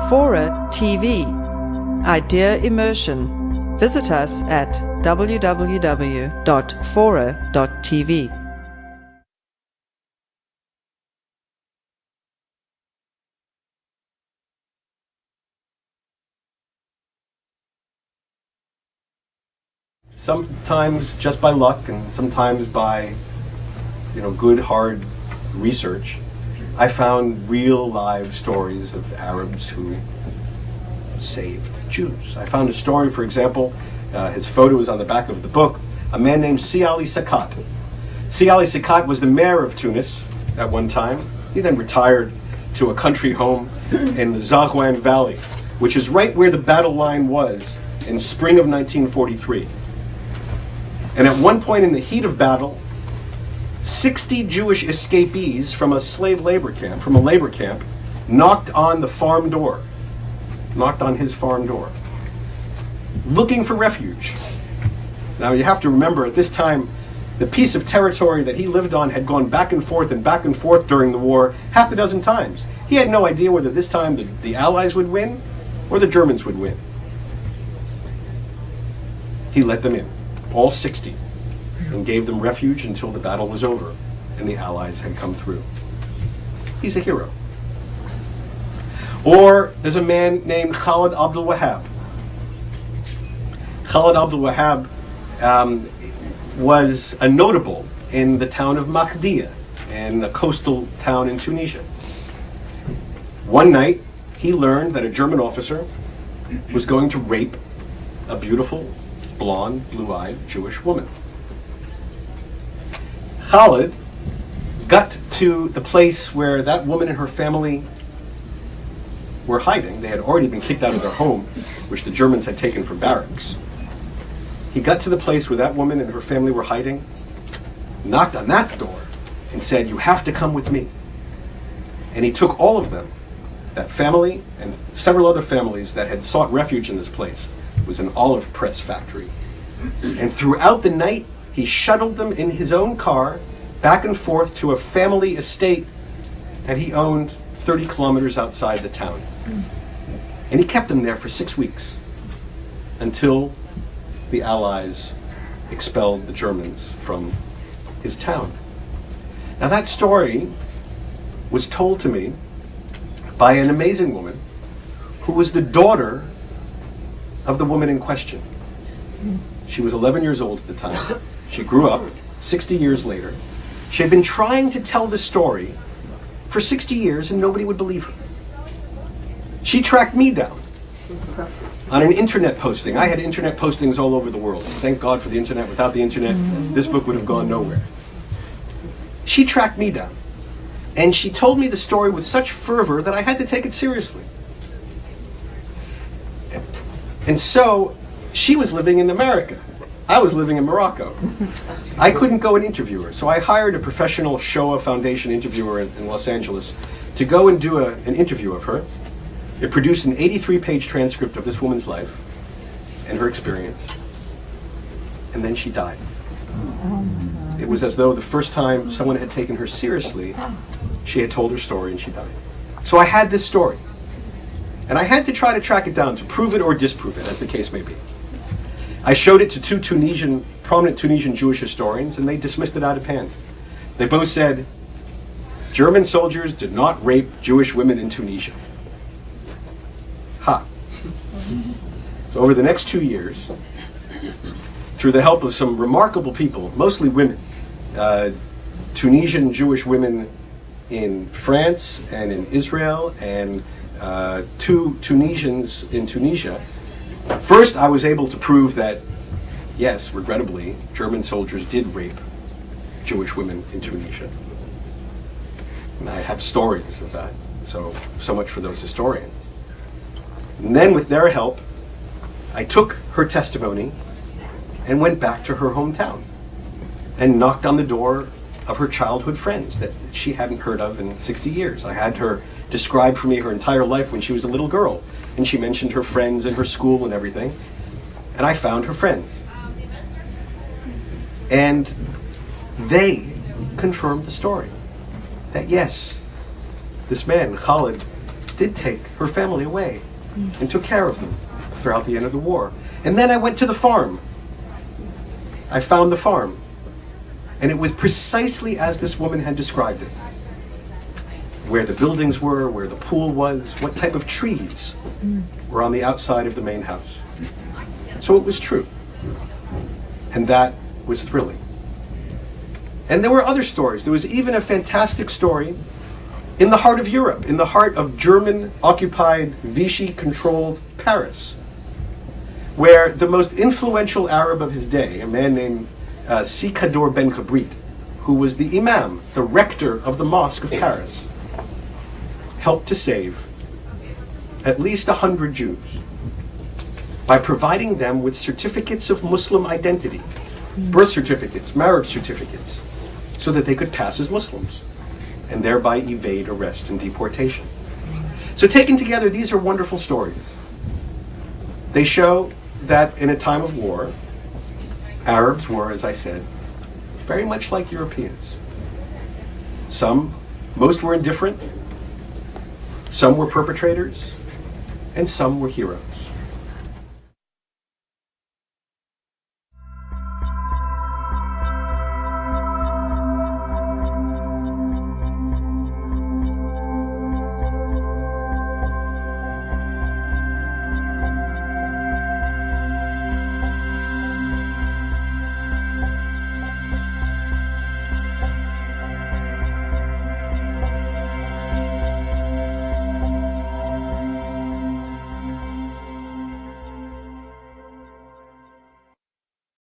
Fora TV, Idea Immersion. Visit us at www.fora.tv. Sometimes just by luck, and sometimes by, good hard research, I found real live stories of Arabs who saved Jews. I found a story, for example, his photo is on the back of the book, a man named Si Ali Sakat. Si Ali Sakat was the mayor of Tunis at one time. He then retired to a country home in the Zahwan Valley, which is right where the battle line was in spring of 1943. And at one point in the heat of battle, 60 Jewish escapees from a slave labor camp, knocked on his farm door, looking for refuge. Now you have to remember, at this time, the piece of territory that he lived on had gone back and forth during the war half a dozen times. He had no idea whether this time the Allies would win or the Germans would win. He let them in, all 60, and gave them refuge until the battle was over and the Allies had come through. He's a hero. Or there's a man named Khalid Abdul Wahab. Khalid Abdul Wahab was a notable in the town of Mahdia, in a coastal town in Tunisia. One night, he learned that a German officer was going to rape a beautiful, blonde, blue-eyed Jewish woman. Khalid got to the place where that woman and her family were hiding. They had already been kicked out of their home, which the Germans had taken for barracks. He got to the place where that woman and her family were hiding, knocked on that door, and said, "You have to come with me." And he took all of them, that family and several other families that had sought refuge in this place. It was an olive press factory. And throughout the night, he shuttled them in his own car back and forth to a family estate that he owned 30 kilometers outside the town. And he kept them there for 6 weeks until the Allies expelled the Germans from his town. Now that story was told to me by an amazing woman who was the daughter of the woman in question. She was 11 years old at the time. She grew up 60 years later. She had been trying to tell the story for 60 years and nobody would believe her. She tracked me down on an internet posting. I had internet postings all over the world. Thank God for the internet. Without the internet, this book would have gone nowhere. She tracked me down and she told me the story with such fervor that I had to take it seriously. And so she was living in America. I was living in Morocco. I couldn't go and interview her, so I hired a professional Shoah Foundation interviewer in Los Angeles to go and do an interview of her. It produced an 83-page transcript of this woman's life and her experience. And then she died. It was as though the first time someone had taken her seriously, she had told her story and she died. So I had this story. And I had to try to track it down to prove it or disprove it, as the case may be. I showed it to two prominent Tunisian Jewish historians, and they dismissed it out of hand. They both said, German soldiers did not rape Jewish women in Tunisia. Ha. So over the next 2 years, through the help of some remarkable people, mostly women, Tunisian Jewish women in France and in Israel, and two Tunisians in Tunisia, first I was able to prove that, yes, regrettably, German soldiers did rape Jewish women in Tunisia. And I have stories of that, so much for those historians. And then with their help, I took her testimony and went back to her hometown and knocked on the door of her childhood friends that she hadn't heard of in 60 years. I had her describe for me her entire life when she was a little girl, and she mentioned her friends and her school and everything, and I found her friends. And they confirmed the story, that yes, this man, Khalid, did take her family away and took care of them throughout the end of the war. And then I went to the farm. I found the farm. And it was precisely as this woman had described it. Where the buildings were, where the pool was, what type of trees were on the outside of the main house. So it was true. And that was thrilling. And there were other stories. There was even a fantastic story in the heart of Europe, in the heart of German-occupied, Vichy-controlled Paris, where the most influential Arab of his day, a man named Sikador Ben Kabrit, who was the imam, the rector of the Mosque of Paris, helped to save at least 100 Jews by providing them with certificates of Muslim identity, birth certificates, marriage certificates, so that they could pass as Muslims and thereby evade arrest and deportation. So taken together, these are wonderful stories. They show that in a time of war, Arabs were, as I said, very much like Europeans. Most were indifferent, some were perpetrators, and some were heroes.